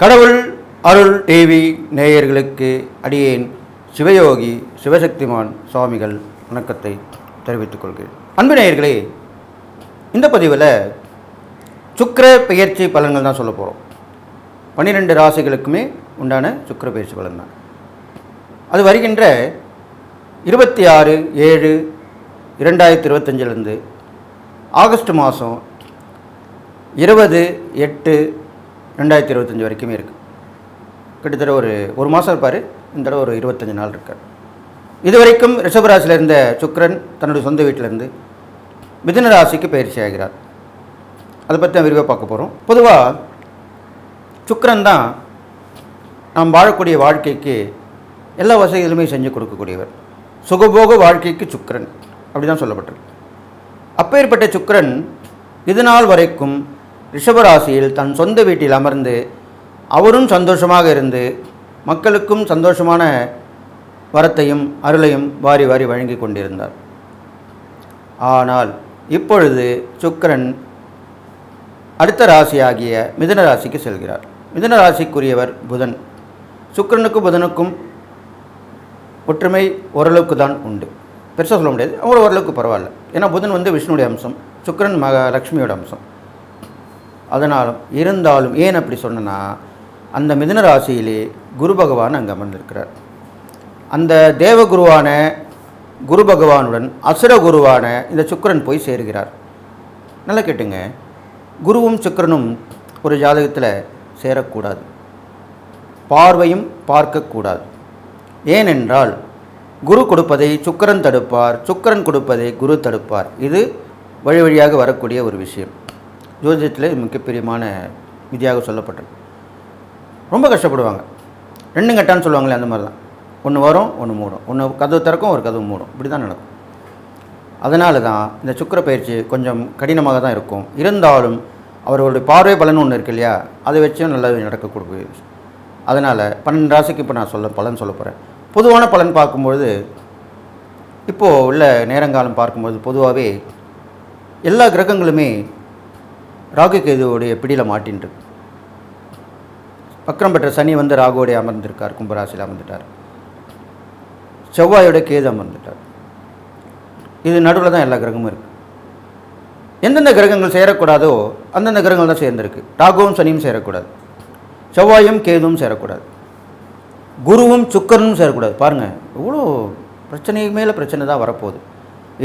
கடவுள் அருள் டிவி நேயர்களுக்கு அடியேன் சிவயோகி சிவசக்திமான் சுவாமிகள் வணக்கத்தை தெரிவித்துக் கொள்கிறேன். அன்பு நேயர்களே, இந்த பதிவில் சுக்கிர பெயர்ச்சி பலன்கள் தான் சொல்ல போகிறோம். 12 ராசிகளுக்குமே உண்டான சுக்கிர பெயர்ச்சி பலன் தான். அது வருகின்ற 26/7/2025 ஆகஸ்ட் மாதம் 20/8/2025 வரைக்குமே இருக்குது. கிட்டத்தட்ட ஒரு மாதம் இருப்பார். இந்த தடவை ஒரு 25 நாள் இருக்கார். இது வரைக்கும் ரிஷபராசியில் இருந்த சுக்கிரன் தன்னுடைய சொந்த வீட்டிலேருந்து மிதுன ராசிக்கு பயிற்சி ஆகிறார். அதை பற்றி தான் விரிவாக பார்க்க போகிறோம். பொதுவாக சுக்கிரன் தான் நாம் வாழக்கூடிய வாழ்க்கைக்கு எல்லா வசதிகளுமே செஞ்சு கொடுக்கக்கூடியவர். சுகபோக வாழ்க்கைக்கு சுக்கிரன் அப்படி தான் சொல்லப்பட்டிருக்கு. அப்பேற்பட்ட சுக்கிரன் இது நாள் வரைக்கும் ரிஷபராசியில் தன் சொந்த வீட்டில் அமர்ந்து அவரும் சந்தோஷமாக இருந்து மக்களுக்கும் சந்தோஷமான வரத்தையும் அருளையும் வாரி வாரி வழங்கி கொண்டிருந்தார். ஆனால் இப்பொழுது சுக்கிரன் அடுத்த ராசியாகிய மிதுன ராசிக்கு செல்கிறார். மிதுன ராசிக்குரியவர் புதன். சுக்கிரனுக்கும் புதனுக்கும் ஒற்றுமை ஓரளவுக்கு தான் உண்டு. பெருசாக சொல்ல முடியாது, ஓரளவுக்கு பரவாயில்ல. ஏன்னா புதன் விஷ்ணுடைய அம்சம், சுக்கிரன் லக்ஷ்மியோட அம்சம். அதனாலும் இருந்தாலும் ஏன் அப்படி சொன்னேன்னா, அந்த மிதுன ராசியிலே குரு பகவான் அங்கே அமர்ந்திருக்கிறார். அந்த தேவகுருவான குரு பகவானுடன் அசுர குருவான இந்த சுக்கிரன் போய் சேருகிறார். நல்லா கேட்டுங்க, குருவும் சுக்கிரனும் ஒரு ஜாதகத்தில் சேரக்கூடாது, பார்வையும் பார்க்கக்கூடாது. ஏனென்றால் குரு கொடுப்பதை சுக்கிரன் தடுப்பார், சுக்கிரன் கொடுப்பதை குரு தடுப்பார். இது வழி வழியாக வரக்கூடிய ஒரு விஷயம். ஜோதிடத்தில் மிகப்பெரியமான விதியாக சொல்லப்பட்டது. ரொம்ப கஷ்டப்படுவாங்க. 2 கட்டான்னு சொல்லுவாங்களே, அந்த மாதிரி தான். ஒன்று வரும், ஒன்று மூடும். ஒன்று கதவு திறக்கும், ஒரு கதவு மூடும். இப்படி தான் நடக்கும். அதனால தான் இந்த சுக்கிர பயிற்சி கொஞ்சம் கடினமாக தான் இருக்கும். இருந்தாலும் அவர்களுடைய பார்வை பலன் ஒன்று இருக்கு இல்லையா, அதை வச்சும் நல்லது நடக்கக்கூடிய விஷயம். அதனால் 12 ராசிக்கு இப்போ நான் பலன் சொல்ல போகிறேன். பொதுவான பலன் பார்க்கும்பொழுது, இப்போது உள்ள நேரங்காலம் பார்க்கும்போது பொதுவாகவே எல்லா கிரகங்களுமே ராகு கேதுவோடைய பிடியில் மாட்டின்று. வக்ரம் பெற்ற சனி ராகுவோடைய அமர்ந்திருக்கார், கும்பராசியில் அமர்ந்துட்டார். செவ்வாயோட கேது அமர்ந்துட்டார். இது நடுவில் தான் எல்லா கிரகமும் இருக்குது. எந்தெந்த கிரகங்கள் சேரக்கூடாதோ அந்தந்த கிரகங்கள் தான் சேர்ந்துருக்கு. ராகுவும் சனியும் சேரக்கூடாது, செவ்வாயும் கேதுவும் சேரக்கூடாது, குருவும் சுக்கிரனும் சேரக்கூடாது. பாருங்கள், எவ்வளோ பிரச்சனைக்கு மேலே பிரச்சனை தான் வரப்போகுது.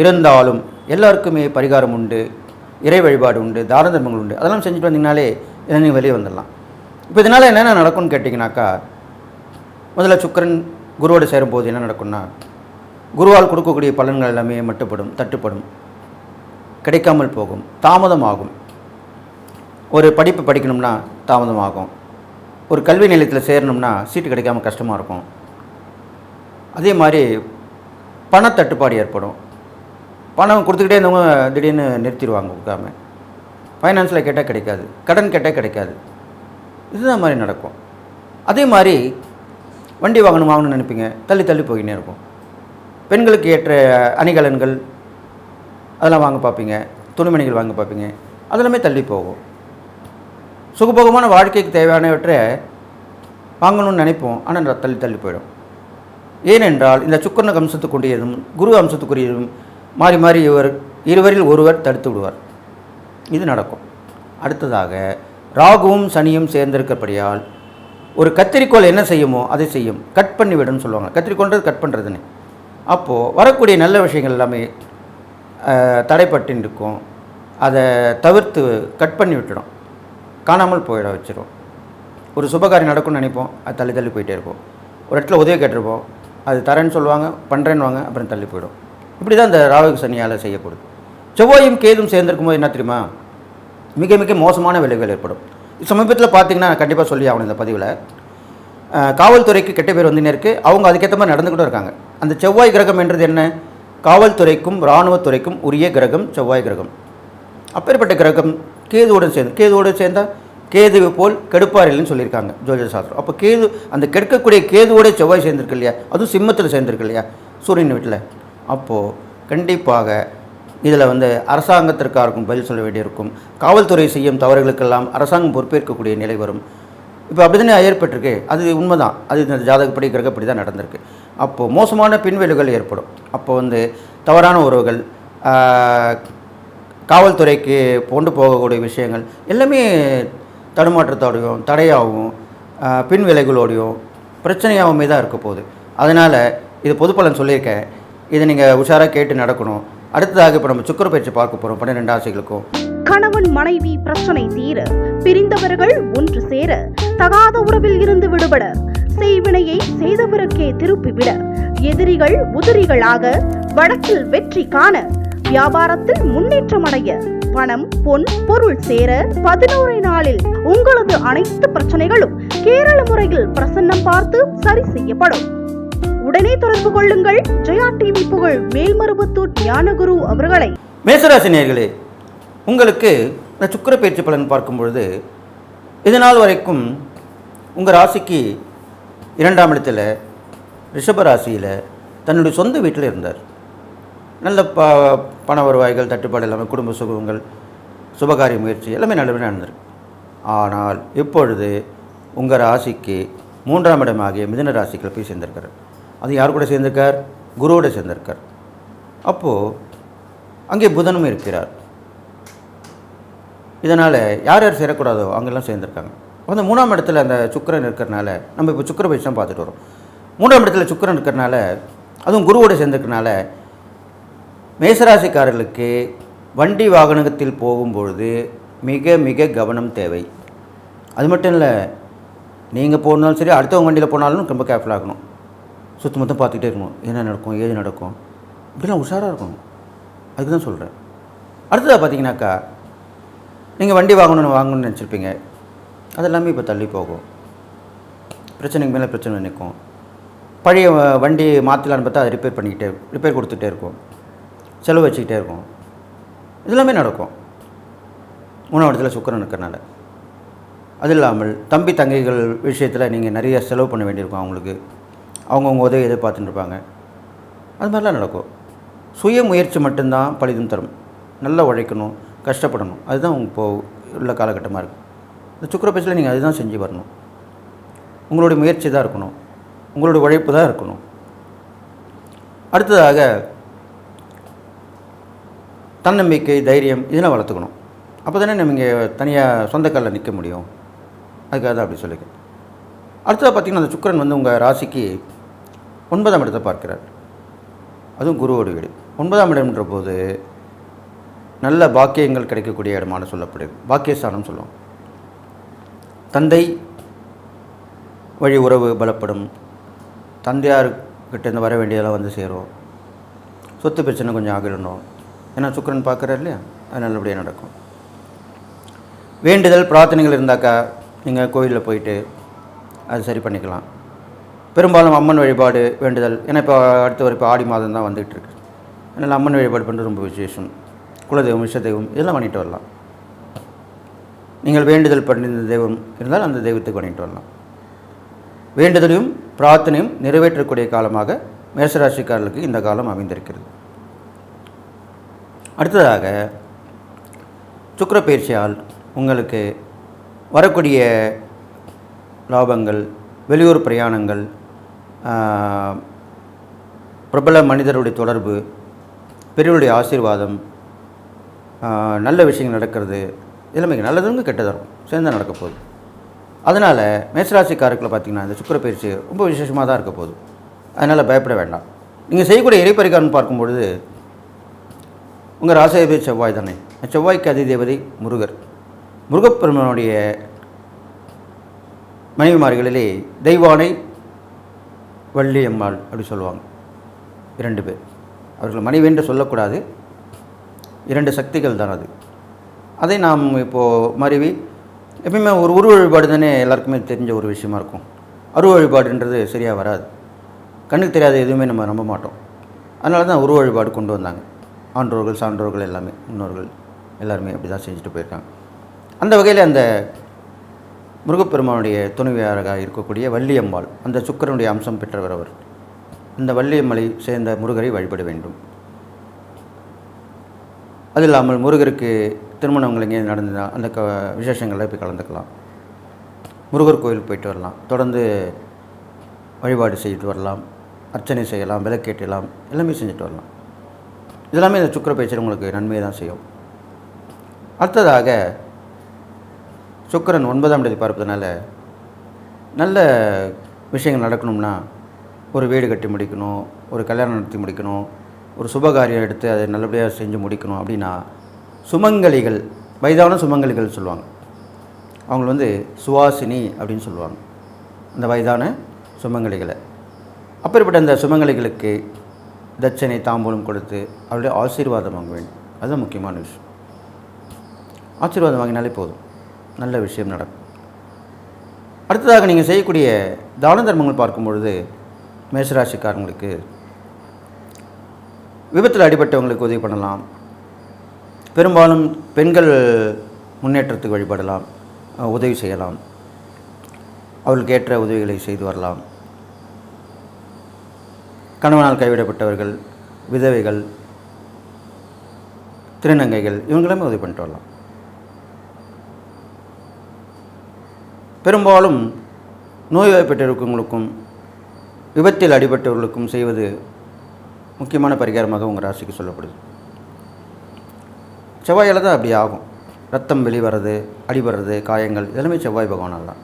இருந்தாலும் எல்லாருக்குமே பரிகாரம் உண்டு, இறை வழிபாடு உண்டு, தான தர்மங்கள் உண்டு. அதெல்லாம் செஞ்சுட்டு வந்தீங்கனாலே நீங்கள் வெளியே வந்துடலாம். இப்போ இதனால் என்னென்ன நடக்கும்னு கேட்டிங்கனாக்கா, முதல்ல சுக்கிரன் குருவோடு சேரும்போது என்ன நடக்கும்னா, குருவால் கொடுக்கக்கூடிய பலன்கள் எல்லாமே மட்டுப்படும், தட்டுப்படும், கிடைக்காமல் போகும், தாமதமாகும். ஒரு படிப்பு படிக்கணும்னா தாமதமாகும். ஒரு கல்வி நிலையத்தில் சேரணும்னா சீட்டு கிடைக்காம கஷ்டமாக இருக்கும். அதே மாதிரி பணத்தட்டுப்பாடு ஏற்படும். பணம் கொடுத்துக்கிட்டே இருந்தவங்க திடீர்னு நிறுத்திடுவாங்க கொடுக்காம. ஃபைனான்ஸில் கேட்டால் கிடைக்காது, கடன் கேட்டால் கிடைக்காது. இதுதான் மாதிரி நடக்கும். அதே மாதிரி வண்டி வாங்கணும்னு நினைப்பீங்க, தள்ளி தள்ளி போயின்னே இருக்கும். பெண்களுக்கு ஏற்ற அணிகலன்கள் அதெல்லாம் வாங்க பார்ப்பீங்க, துணிமணிகள் வாங்க பார்ப்பீங்க, அதெல்லாமே தள்ளி போகும். சுகபோகமான வாழ்க்கைக்கு தேவையானவற்றை வாங்கணும்னு நினைப்போம், ஆனால் தள்ளி தள்ளி போயிடும். ஏனென்றால் இந்த சுக்கிரனுக்கு அம்சத்துக்குரியதும் குரு அம்சத்துக்குரியதும் மாறி மாறி இருவரில் ஒருவர் தடுத்து விடுவார். இது நடக்கும். அடுத்ததாக ராகுவும் சனியும் சேர்ந்திருக்கப்படியால் ஒரு கத்திரிக்கோள் என்ன செய்யுமோ அதை செய்யும், கட் பண்ணி விடுன்னு சொல்லுவாங்க. கத்திரிக்கோள்ன்றது கட் பண்ணுறதுன்னு. அப்போது வரக்கூடிய நல்ல விஷயங்கள் எல்லாமே தடைப்பட்டு இருக்கும். அதை தவிர்த்து கட் பண்ணி விட்டுடும், காணாமல் போயிட வச்சிடும். ஒரு சுபகாரியம் நடக்கும்னு நினைப்போம், அது தள்ளி தள்ளி போயிட்டே இருக்கும். ஒரு இடத்துல உதவி கேட்டிருப்போம், அது தரேன்னு சொல்லுவாங்க, பண்ணுறேன்னு வாங்க, அப்புறம் தள்ளி போயிடும். இப்படி தான் இந்த ராகு சனியால் செய்யப்படுது. செவ்வாயும் கேதும் சேர்ந்திருக்கும் போது என்ன தெரியுமா, மிக மிக மோசமான விளைவுகள் ஏற்படும். சமீபத்தில் பார்த்தீங்கன்னா கண்டிப்பாக சொல்லி ஆகணும் இந்த பதிவில், காவல்துறைக்கு கெட்ட பேர் வந்துன்னே இருக்குது. அவங்க அதுக்கேற்ற மாதிரி நடந்துக்கிட்டு இருக்காங்க. அந்த செவ்வாய் கிரகம் என்றது என்ன, காவல்துறைக்கும் இராணுவத்துறைக்கும் உரிய கிரகம் செவ்வாய் கிரகம். அப்பேற்பட்ட கிரகம் கேதுவோடு சேர்ந்தால் கேது போல் கெடுப்பார் இல்லைன்னு சொல்லியிருக்காங்க ஜோதிட சாஸ்திரம். அப்போ கேது, அந்த கெடுக்கக்கூடிய கேதுவோட செவ்வாய் சேர்ந்திருக்கு இல்லையா, அதுவும் சிம்மத்தில் சேர்ந்திருக்கு இல்லையா, சூரியன் வீட்டில். அப்போது கண்டிப்பாக இதில் அரசாங்கத்திற்காருக்கும் பதில் சொல்ல வேண்டியிருக்கும். காவல்துறை செய்யும் தவறுகளுக்கெல்லாம் அரசாங்கம் பொறுப்பேற்கக்கூடிய நிலை வரும். இப்போ அப்படி தானே ஏற்பட்டிருக்கு. அது உண்மைதான். அது இந்த ஜாதகப்படி கிரகப்படி தான் நடந்திருக்கு. அப்போது மோசமான பின்விளைவுகள் ஏற்படும். அப்போ தவறான உறவுகள், காவல்துறைக்கு கொண்டு போகக்கூடிய விஷயங்கள் எல்லாமே தடுமாற்றத்தோடையும் தடையாகவும் பின்விளைவுகளோடையும் பிரச்சனையாகவுமே தான் இருக்க போகுது. அதனால் இது பொது பலன் சொல்லியிருக்கேன். இதை நீங்கள் உஷாராக கேட்டு நடக்கணும். அடுத்ததாக இப்போ நம்ம சுக்கிர பயிற்சி பார்க்க போகிறோம் 12 ராசிகளுக்கும். கணவன் மனைவி பிரச்சனை தீர, பிரிந்தவர்கள் ஒன்று சேர, தகாத உறவில் இருந்து விடுபட, செய்வினையை செய்தவருக்கே திருப்பிவிட, எதிரிகள் உதிரிகளாக, வழக்கில் வெற்றி காண, வியாபாரத்தில் முன்னேற்றம் அடைய, பணம் பொன் பொருள் சேர 11 நாளில் உங்களது அனைத்து பிரச்சனைகளும் கேரள முறையில் பிரசன்னம் பார்த்து சரி செய்யப்படும். உடனே தொடர்பு கொள்ளுங்கள் ஜெயா டிவி புகழ் மேல்மருவத்தூர் ஞானகுரு அவர்களை. மேசராசி நேயர்களே, உங்களுக்கு இந்த சுக்கிர பயிற்சி பலன் பார்க்கும் பொழுது இதனால் வரைக்கும் உங்கள் ராசிக்கு 2ஆம் இடத்துல ரிஷப ராசியில் தன்னுடைய சொந்த வீட்டில் இருந்தார். நல்ல பண வருவாய்கள், தட்டுப்பாடு இல்லாமல் குடும்ப சுகங்கள், சுபகாரிய முயற்சி எல்லாமே நல்லபடியாக நடந்திருக்கு. ஆனால் இப்பொழுது உங்கள் ராசிக்கு 3ஆம் இடமாகிய மிதுன ராசிக்கில் போய் சேர்ந்திருக்கார். அது யார் கூட சேர்ந்திருக்கார்? குருவோடு சேர்ந்திருக்கார். அப்போது அங்கே புதனும் இருக்கிறார். இதனால் யார் யார் சேரக்கூடாதோ அங்கெல்லாம் சேர்ந்துருக்காங்க. அந்த 3ஆம் இடத்துல அந்த சுக்கிரன் இருக்கிறனால நம்ம இப்போ சுக்கிர பயிற்சி தான் பார்த்துட்டு வரோம். 3ஆம் இடத்துல சுக்கிரன் இருக்கிறனால, அதுவும் குருவோடு சேர்ந்துருக்கனால, மேசராசிக்காரர்களுக்கு வண்டி வாகனத்தில் போகும்பொழுது மிக மிக கவனம் தேவை. அது மட்டும் இல்லை, நீங்கள் போனாலும் சரி, அடுத்தவங்க வண்டியில் போனாலும் ரொம்ப கேர்ஃபுல்லாக இருக்கணும். சுற்றி மொத்தம் பார்த்துக்கிட்டே இருக்கணும். என்ன நடக்கும், ஏது நடக்கும், இப்படிலாம் உஷாராக இருக்கணும். அதுக்கு தான் சொல்கிறேன். அடுத்ததாக பார்த்தீங்கன்னாக்கா, நீங்கள் வண்டி வாங்கணும்னு நினச்சிருப்பீங்க. அதெல்லாமே இப்போ தள்ளி போகும். பிரச்சனைக்கு மேலே பிரச்சனை நிற்கும். பழைய வண்டி மாற்றலான்னு பார்த்தா அதை ரிப்பேர் கொடுத்துட்டே இருக்கும், செலவு வச்சுக்கிட்டே இருக்கும். இதெல்லாமே நடக்கும் 3ஆம் இடத்துல சுக்கிரன் இருக்கிறனால. அது இல்லாமல் தம்பி தங்கைகள் விஷயத்தில் நீங்கள் நிறைய செலவு பண்ண வேண்டியிருக்கும். அவங்கவுங்க உதவி எதிர்பார்த்துட்டு இருப்பாங்க. அது மாதிரிலாம் நடக்கும். சுய முயற்சி மட்டும்தான் பலிதம் தரும். நல்லா உழைக்கணும், கஷ்டப்படணும். அதுதான் இப்போது உள்ள காலகட்டமாக இருக்குது. இந்த சுக்கிர பயிற்சியில் நீங்கள் அதுதான் செஞ்சு வரணும். உங்களுடைய முயற்சி தான் இருக்கணும், உங்களுடைய உழைப்பு தான் இருக்கணும். அடுத்ததாக தன்னம்பிக்கை, தைரியம் இதெல்லாம் வளர்த்துக்கணும். அப்போ தானே நம்ம இங்கே தனியாக சொந்த காலில் நிற்க முடியும். அதுக்காக தான் அப்படி சொல்லிக்கிறேன். அடுத்ததாக பார்த்திங்கன்னா, அந்த சுக்கிரன் உங்கள் ராசிக்கு 9ஆம் இடத்தை பார்க்கிறார். அதுவும் குருவோட வீடு. 9ஆம் இடம்ன்ற போது நல்ல பாக்கியங்கள் கிடைக்கக்கூடிய இடமான சொல்லப்படுது. பாக்கியஸ்தானம் சொல்லுவோம். தந்தை வழி உறவு பலப்படும். தந்தையார்கிட்ட வர வேண்டியதெல்லாம் சேரும். சொத்து பிரச்சனை கொஞ்சம் ஆகிடணும். ஏன்னா சுக்கிரன் பார்க்குறாரு இல்லையா, அது நல்லபடியாக நடக்கும். வேண்டுதல் பிரார்த்தனைகள் இருந்தாக்கா நீங்கள் கோயிலில் போயிட்டு அது சரி பண்ணிக்கலாம். பெரும்பாலும் அம்மன் வழிபாடு, வேண்டுதல். ஏன்னா இப்போ ஆடி மாதம் தான் வந்துகிட்டு இருக்கு. அதனால் அம்மன் வழிபாடு பண்ணுறது ரொம்ப விசேஷம். குலதெய்வம், இஷ்ட தெய்வம் இதெல்லாம் பண்ணிட்டு வரலாம். நீங்கள் வேண்டுதல் பண்ணியிருந்த தெய்வம் இருந்தால் அந்த தெய்வத்துக்கு பண்ணிட்டு வரலாம். வேண்டுதலையும் பிரார்த்தனையும் நிறைவேற்றக்கூடிய காலமாக மேஷராசிக்காரர்களுக்கு இந்த காலம் அமைந்திருக்கிறது. அடுத்ததாக சுக்கிர பயிற்சியால் உங்களுக்கு வரக்கூடிய லாபங்கள், வெளியூர் பிரயாணங்கள், பிரபல மனிதருடைய தொடர்பு, பெரியவருடைய ஆசீர்வாதம், நல்ல விஷயங்கள் நடக்கிறது, இதெல்லாம் மிக நல்லதுங்க கெட்டதும் சேர்ந்து நடக்க போகுது. அதனால் மேஷராசிக்காரர்களை பார்த்திங்கன்னா இந்த சுக்கிர பயிற்சி ரொம்ப விசேஷமாக தான் இருக்க போகுது. அதனால் பயப்பட வேண்டாம். நீங்கள் செய்யக்கூடிய இறைப்பரிகாரம் பார்க்கும்பொழுது உங்கள் ராசியாதிபதி செவ்வாய் தானே. செவ்வாய்க்கு அதிதேவதை முருகர். முருகப்பெருமானுடைய மனைவிமார்களிலே தெய்வானை வள்ளியம்மாள் அப்படி சொல்லுவாங்க. 2 பேர். அவர்கள் மனைவி என்று சொல்லக்கூடாது, 2 சக்திகள் தான் அது. அதை நாம் இப்போது மருவி எப்பயுமே ஒரு உருவ வழிபாடு தானே எல்லாருக்குமே தெரிஞ்ச ஒரு விஷயமா இருக்கும். அருவ வழிபாடுன்றது சரியாக வராது. கண்ணுக்கு தெரியாத எதுவுமே நம்ம நம்ப மாட்டோம். அதனால தான் உருவ வழிபாடு கொண்டு வந்தாங்க. ஆன்றோர்கள், சான்றோர்கள் எல்லாமே, முன்னோர்கள் எல்லாருமே அப்படி தான் செஞ்சுட்டு போயிருக்காங்க. அந்த வகையில் அந்த முருகப்பெருமானுடைய துணைவியாராக இருக்கக்கூடிய வள்ளியம்மாள், அந்த சுக்கிரனுடைய அம்சம் பெற்றவர் அவர். அந்த வள்ளியம்மலை சேர்ந்த முருகரை வழிபட வேண்டும். அது இல்லாமல் முருகருக்கு திருமணங்கள் எங்கேயும் நடந்ததுன்னா அந்த விசேஷங்களில் போய் கலந்துக்கலாம். முருகர் கோயிலுக்கு போயிட்டு வரலாம், தொடர்ந்து வழிபாடு செய்துட்டு வரலாம், அர்ச்சனை செய்யலாம், விளக்கேற்றலாம், எல்லாமே செஞ்சுட்டு வரலாம். இதெல்லாமே இந்த சுக்கிர பயிற்சி உங்களுக்கு நன்மையை தான் செய்யும். அடுத்ததாக சுக்கிரன் 9ஆம் தேதி பார்ப்பதனால நல்ல விஷயங்கள் நடக்கணும்னா ஒரு வீடு கட்டி முடிக்கணும், ஒரு கல்யாணம் நடத்தி முடிக்கணும், ஒரு சுபகாரியம் எடுத்து அதை நல்லபடியாக செஞ்சு முடிக்கணும் அப்படின்னா சுமங்கலிகள், வயதான சுமங்கலிகள் சொல்லுவாங்க. அவங்க சுவாசினி அப்படின்னு சொல்லுவாங்க, அந்த வயதான சுமங்கலிகளை. அப்படிப்பட்ட அந்த சுமங்கலிகளுக்கு தட்சணை தாம்பூலம் கொடுத்து அவருடைய ஆசீர்வாதம் வாங்க வேண்டும். அதுதான் முக்கியமான விஷயம். ஆசீர்வாதம் வாங்கினாலே போதும், நல்ல விஷயம் நடக்கும். அடுத்ததாக நீங்கள் செய்யக்கூடிய தான தர்மங்கள் பார்க்கும் பொழுது மேஷராசிக்காரங்களுக்கு விபத்தில் அடிபட்டவங்களுக்கு உதவி பண்ணலாம். பெரும்பாலும் பெண்கள் முன்னேற்றத்துக்கு வழிபடலாம், உதவி செய்யலாம், அவர்களுக்கு ஏற்ற உதவிகளை செய்து வரலாம். கணவனால் கைவிடப்பட்டவர்கள், விதவைகள், திருநங்கைகள், இவங்களுமே உதவி பண்ணிட்டு வரலாம். பெரும்பாலும் நோய்வாய்ப்பட்டிருக்கவங்களுக்கும் விபத்தில் அடிபட்டவர்களுக்கும் செய்வது முக்கியமான பரிகாரமாக உங்கள் ராசிக்கு சொல்லப்படுது. செவ்வாயில் தான் அப்படி ஆகும். ரத்தம் வெளிவரது, அடிபடுறது, காயங்கள் இதெல்லாமே செவ்வாய் பகவானால் தான்.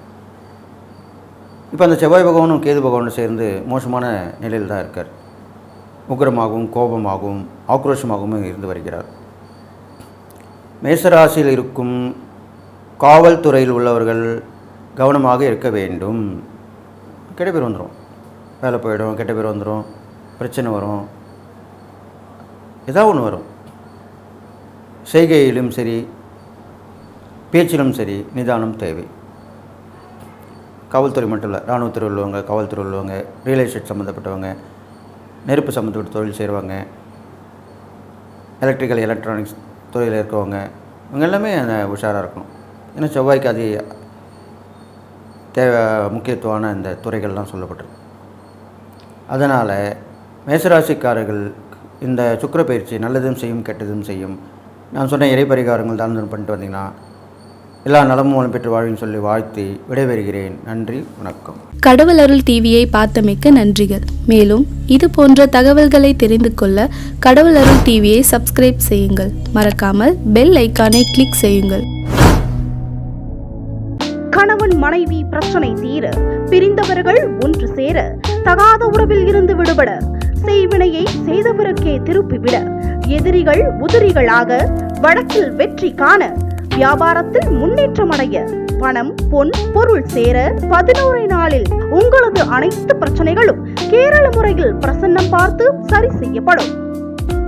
இப்போ அந்த செவ்வாய் பகவானும் கேது பகவானும் சேர்ந்து மோசமான நிலையில் தான் இருக்கார். உக்கிரமாகவும் கோபமாகவும் ஆக்ரோஷமாகவும் இருந்து வருகிறார். மேசராசியில் இருக்கும் காவல்துறையில் உள்ளவர்கள் கவனமாக இருக்க வேண்டும். கெட்ட பேர் வந்துடும், வேலை போயிடும், கெட்ட பேர் வந்துடும், பிரச்சனை வரும், ஏதாவது ஒன்று வரும். செய்கையிலும் சரி பேச்சிலும் சரி நிதானம் தேவை. காவல்துறை மட்டும் இல்லை, இராணுவத்துறை உள்ளவங்க, காவல்துறை உள்ளவங்க, ரியல் எஸ்டேட் சம்மந்தப்பட்டவங்க, நெருப்பு சம்மந்தப்பட்ட தொழில் செய்கிறவங்க, எலக்ட்ரிக்கல் எலக்ட்ரானிக்ஸ் துறையில் இருக்கவங்க, இவங்க எல்லாமே உஷாராக இருக்கணும். ஏன்னா செவ்வாய்க்கு அது முக்கியத்துவமான இந்த துறைகள்லாம் சொல்லப்பட்டிருக்கு. அதனால் மேசராசிக்காரர்கள் இந்த சுக்கிர பயிற்சி நல்லதும் செய்யும் கெட்டதும் செய்யும். நான் சொன்ன இறை பரிகாரங்கள் தான் பண்ணிட்டு வந்தீங்கன்னா எல்லா நலமும் பெற்று வாழ்வின்னு சொல்லி வாழ்த்தி விடைபெறுகிறேன். நன்றி, வணக்கம். கடவுள் அருள் டிவியை பார்த்தமைக்க நன்றிகள். மேலும் இது போன்ற தகவல்களை தெரிந்து கொள்ள கடவுள் அருள் டிவியை சப்ஸ்கிரைப் செய்யுங்கள். மறக்காமல் பெல் ஐக்கானை கிளிக் செய்யுங்கள். கணவன் மனைவி பிரச்சனை தீர, பிரிந்தவர்கள் ஒன்று சேர, தகாத உறவில் இருந்து விடுபட, செய்வினையை செய்தவருக்கே திருப்பிவிட, எதிரிகள் உதிரிகளாக, வழக்கில் வெற்றி காண, வியாபாரத்தில் முன்னேற்றம் அடைய, பணம் பொன் பொருள் சேர 11 நாளில் உங்களது அனைத்து பிரச்சனைகளும் கேரள முறையில் பிரசன்னம் பார்த்து சரி செய்யப்படும்.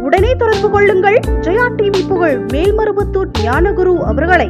உடனே தொடர்பு கொள்ளுங்கள். ஜெயா டிவி புகழ் மேல்மருவத்தூர் ஞானகுரு அவர்களை.